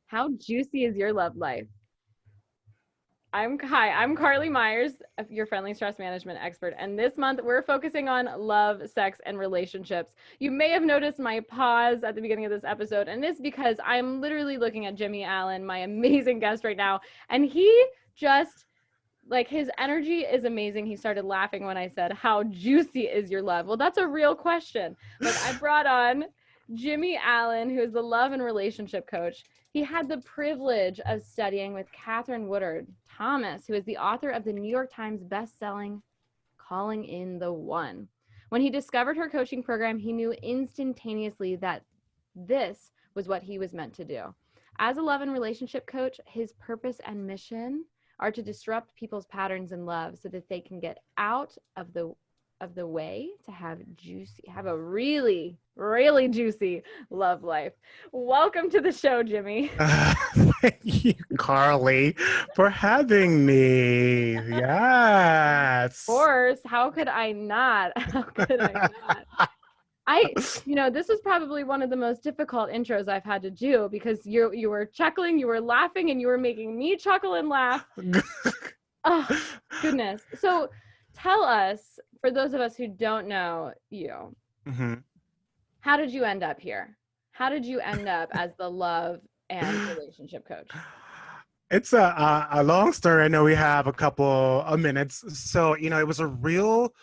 How juicy is your love life? I'm Carly Myers, your friendly stress management expert, and this month we're focusing on love, sex, and relationships. You may have noticed my pause at the beginning of this episode, and it's because I'm literally looking at Jimmy Allen, my amazing guest right now, and he just like his energy is amazing. He started laughing when I said, "How juicy is your love?" Well, that's a real question. Look, I brought on Jimmy Allen, who is the love and relationship coach. He had the privilege of studying with Catherine Woodard Thomas, who is the author of the New York Times best-selling Calling in the One. When he discovered her coaching program, he knew instantaneously that this was what he was meant to do. As a love and relationship coach, his purpose and mission are to disrupt people's patterns in love so that they can get out of the way to have a really, really juicy love life. Welcome to the show, Jimmy. Thank you, Carly, for having me. Of Yes. course, how could I not? How could I not? This was probably one of the most difficult intros I've had to do because you were chuckling, you were laughing, and you were making me chuckle and laugh. Oh, goodness. So tell us, for those of us who don't know you, Mhm. how did you end up here? How did you end up as the love and relationship coach? It's a long story. I know we have a couple of minutes. So, it was a real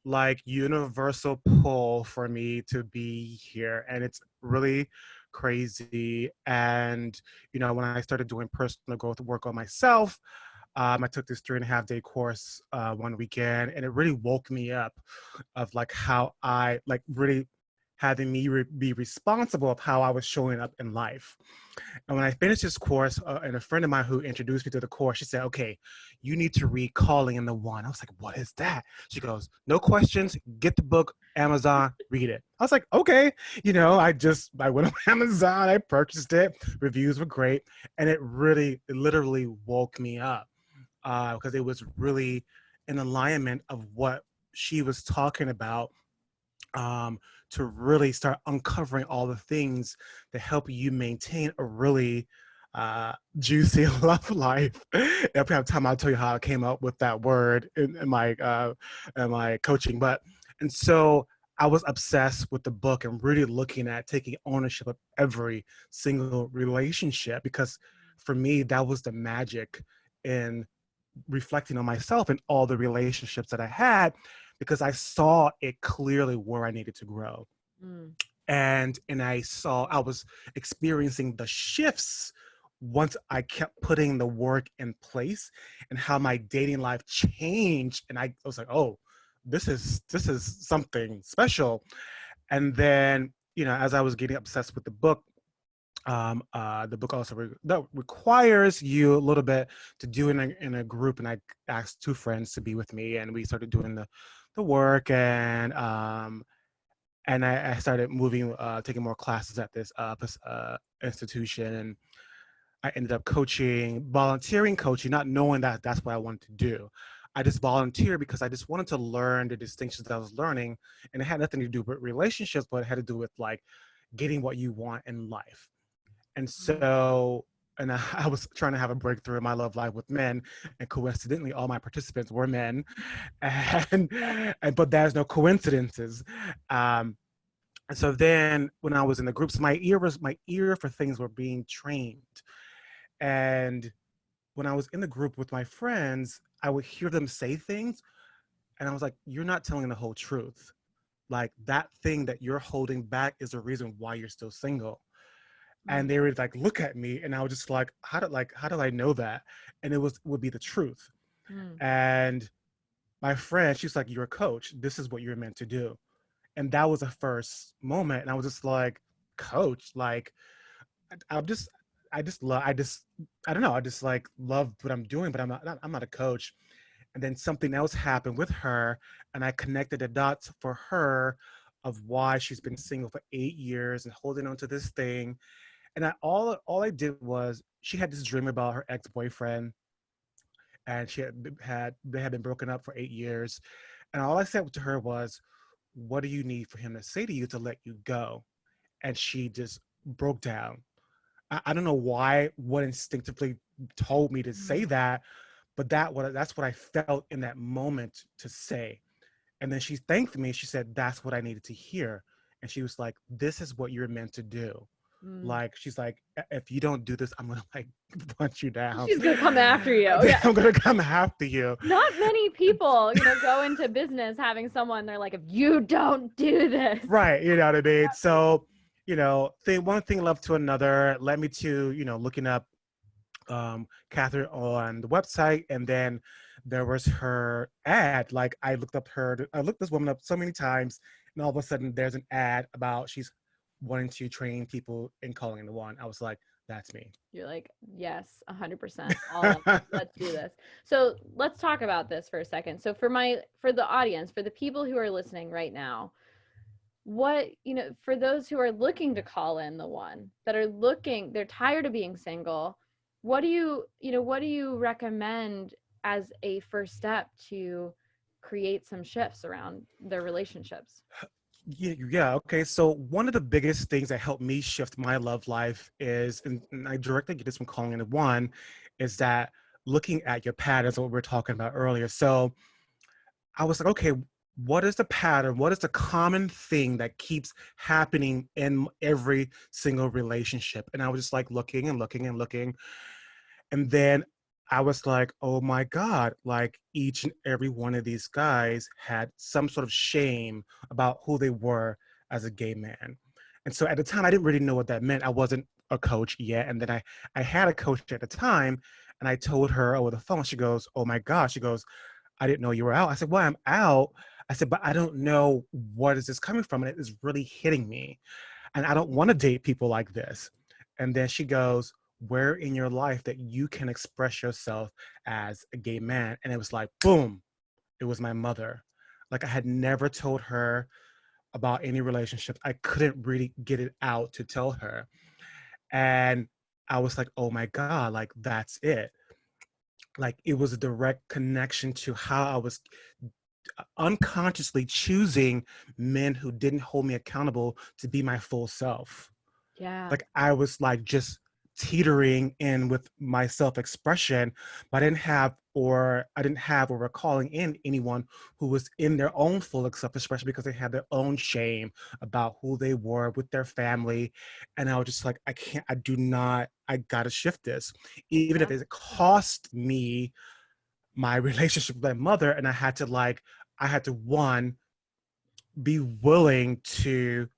like universal pull for me to be here. And it's really crazy. And, when I started doing personal growth work on myself, I took this 3.5 day course one weekend, and it really woke me up of like how I like really having me be responsible of how I was showing up in life. And when I finished this course, and a friend of mine who introduced me to the course, she said, "Okay, you need to read Calling in the One." I was like, "What is that?" She goes, "No questions. Get the book, Amazon, read it." I was like, "Okay." I went on Amazon, I purchased it. Reviews were great, and it literally woke me up because it was really in alignment of what she was talking about, to really start uncovering all the things that help you maintain a really juicy love life. If we have time, I'll tell you how I came up with that word in my coaching. And so I was obsessed with the book and really looking at taking ownership of every single relationship, because for me, that was the magic in reflecting on myself and all the relationships that I had, because I saw it clearly where I needed to grow. Mm. And I was experiencing the shifts once I kept putting the work in place, and how my dating life changed. And I was like, oh, this is something special. And then, as I was getting obsessed with the book also that requires you a little bit to do in a group, and I asked two friends to be with me, and we started doing the work, and I started moving, taking more classes at this institution, and I ended up volunteering coaching, not knowing that that's what I wanted to do. I just volunteered because I just wanted to learn the distinctions that I was learning, and it had nothing to do with relationships, but it had to do with like getting what you want in life. And so, and I was trying to have a breakthrough in my love life with men, and coincidentally, all my participants were men, and but there's no coincidences. And so then, when I was in the groups, my ear for things were being trained, and when I was in the group with my friends, I would hear them say things, and I was like, "You're not telling the whole truth. Like that thing that you're holding back is the reason why you're still single." And Mm. they would like look at me, and I was just like, how do I know that? And would be the truth. Mm. And my friend, she's like, "You're a coach, this is what you're meant to do." And that was the first moment, and I was just like, "Coach, like I'm just I don't know, I just like love what I'm doing, but I'm not a coach." And then something else happened with her, and I connected the dots for her of why she's been single for 8 years and holding on to this thing. And all I did was, she had this dream about her ex-boyfriend, and they had been broken up for 8 years. And all I said to her was, "What do you need for him to say to you to let you go?" And she just broke down. I don't know why, what instinctively told me to say that, but that's what I felt in that moment to say. And then she thanked me. She said, that's what I needed to hear. And she was like, this is what you're meant to do. Mm. Like, she's like, if you don't do this, I'm going to like punch you down. She's gonna come after you. Yeah. I'm going to come after you. Not many people, go into business having someone, they're like, if you don't do this. Right. You know what I mean? So, one thing led to another, led me to, looking up Catherine on the website, and then there was her ad. Like I looked this woman up so many times, and all of a sudden there's an ad about she's wanting to train people in calling the one. I was like, that's me. You're like, yes, 100%. All of it. Let's do this. So let's talk about this for a second. So for the audience, for the people who are listening right now, for those who are looking to call in the one, they're tired of being single. What do you recommend as a first step to create some shifts around their relationships? Yeah. Okay. So one of the biggest things that helped me shift my love life is, and I directly get this from calling in one, is that looking at your patterns, what we were talking about earlier. So I was like, okay, what is the pattern? What is the common thing that keeps happening in every single relationship? And I was just like looking and looking and looking. And then I was like, oh my God, like each and every one of these guys had some sort of shame about who they were as a gay man. And so at the time, I didn't really know what that meant. I wasn't a coach yet. And then I had a coach at the time, and I told her over the phone. She goes, oh my gosh. She goes, I didn't know you were out. I said, well, I'm out. I said, but I don't know what is this coming from. And it is really hitting me. And I don't want to date people like this. And then she goes, where in your life that you can express yourself as a gay man? And it was like, boom, it was my mother. Like I had never told her about any relationship. I couldn't really get it out to tell her. And I was like, oh my God, like that's it. Like it was a direct connection to how I was unconsciously choosing men who didn't hold me accountable to be my full self. Yeah. Like I was like just teetering in with my self-expression, but I didn't have or were calling in anyone who was in their own full self-expression because they had their own shame about who they were with their family. And I was just like, I gotta shift this. Even if it cost me my relationship with my mother, and I had to one, be willing to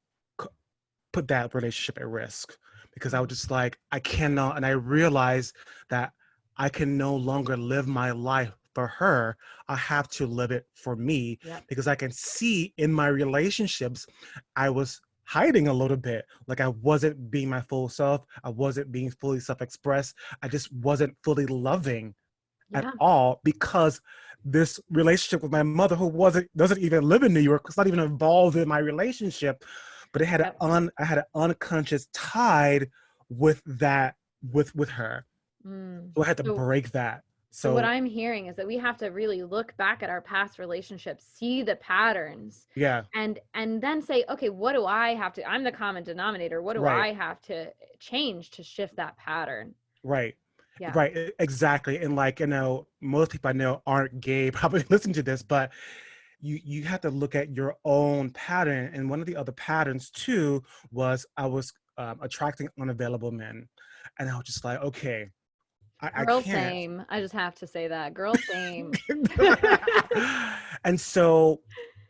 put that relationship at risk, because I was just like, I cannot, and I realized that I can no longer live my life for her. I have to live it for me. Yep. Because I can see in my relationships, I was hiding a little bit. Like I wasn't being my full self. I wasn't being fully self-expressed. I just wasn't fully loving at all, because this relationship with my mother, who doesn't even live in New York, it's not even involved in my relationship, but it had I had an unconscious tied with that with her. So I had to break that. So what I'm hearing is that we have to really look back at our past relationships, see the patterns, and then say, okay, what do I have to, I'm the common denominator. What do I have to change to shift that pattern? Right. Yeah. Right. Exactly. And like, most people I know aren't gay, probably listen to this, but you have to look at your own pattern. And one of the other patterns too was I was attracting unavailable men. And I was just like, okay, I Girl can't. same. I just have to say that. Girl same. And so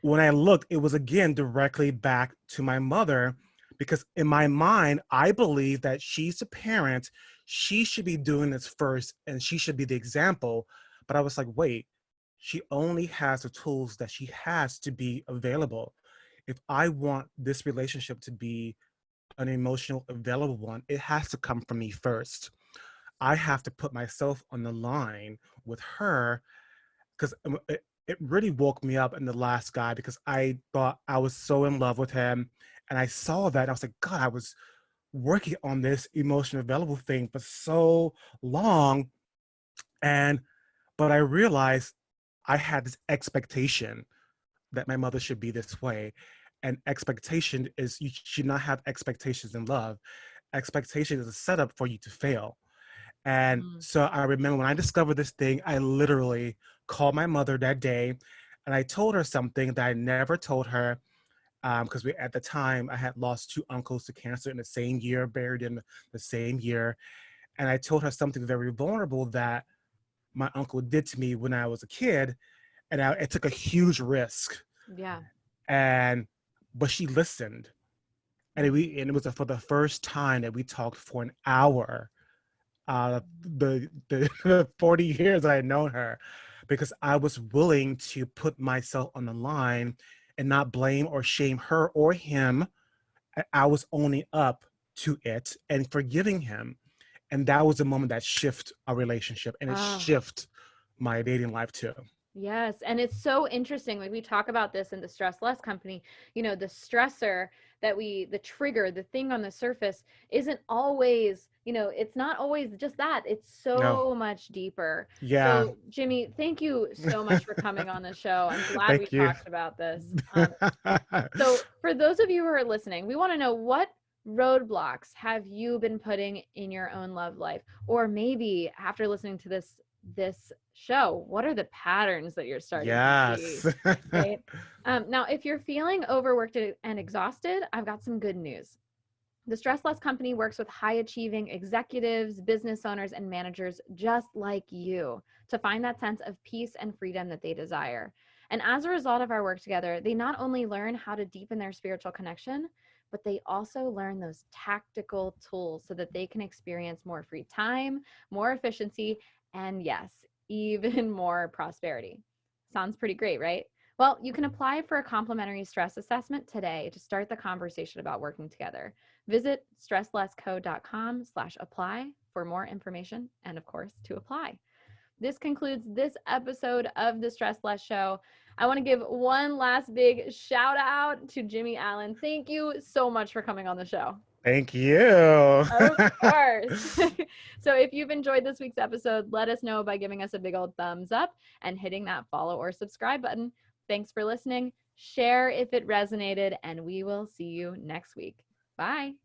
when I looked, it was again directly back to my mother, because in my mind, I believe that she's the parent. She should be doing this first and she should be the example. But I was like, wait, she only has the tools that she has to be available. If I want this relationship to be an emotional available one, it has to come from me first. I have to put myself on the line with her, because it really woke me up in the last guy, because I thought I was so in love with him. And I saw that. I was like, God, I was working on this emotional available thing for so long. But I realized I had this expectation that my mother should be this way. And expectation is, you should not have expectations in love. expectation is a setup for you to fail. And Mm. so I remember when I discovered this thing, I literally called my mother that day and I told her something that I never told her, because we at the time I had lost two uncles to cancer in the same year, buried in the same year. And I told her something very vulnerable that my uncle did to me when I was a kid. And it took a huge risk. Yeah. And but she listened. And, Mm. and it was for the first time that we talked for an hour, the 40 years I had known her, because I was willing to put myself on the line and not blame or shame her or him. I was owning up to it and forgiving him. And that was the moment that shift our relationship, and it Ah. shift my dating life too. Yes. And it's so interesting. Like we talk about this in the Stress Less Company, the stressor the trigger, the thing on the surface isn't always, it's not always just that. It's No. so much deeper. Yeah. So, Jimmy, thank you so much for coming on the show. I'm glad we Thank you. talked about this. So, for those of you who are listening, we want to know what roadblocks have you been putting in your own love life? Or maybe after listening to this show, what are the patterns that you're starting to see? Yes. Right. Now, if you're feeling overworked and exhausted, I've got some good news. The Stress Less Company works with high achieving executives, business owners, and managers just like you to find that sense of peace and freedom that they desire. And as a result of our work together, they not only learn how to deepen their spiritual connection, but they also learn those tactical tools so that they can experience more free time, more efficiency, and yes, even more prosperity. Sounds pretty great, right? Well, you can apply for a complimentary stress assessment today to start the conversation about working together. Visit stresslessco.com/apply for more information and, of course, to apply. This concludes this episode of the Stress Less Show. I want to give one last big shout out to Jimmy Allen. Thank you so much for coming on the show. Thank you. Of course. So if you've enjoyed this week's episode, let us know by giving us a big old thumbs up and hitting that follow or subscribe button. Thanks for listening. Share if it resonated, and we will see you next week. Bye.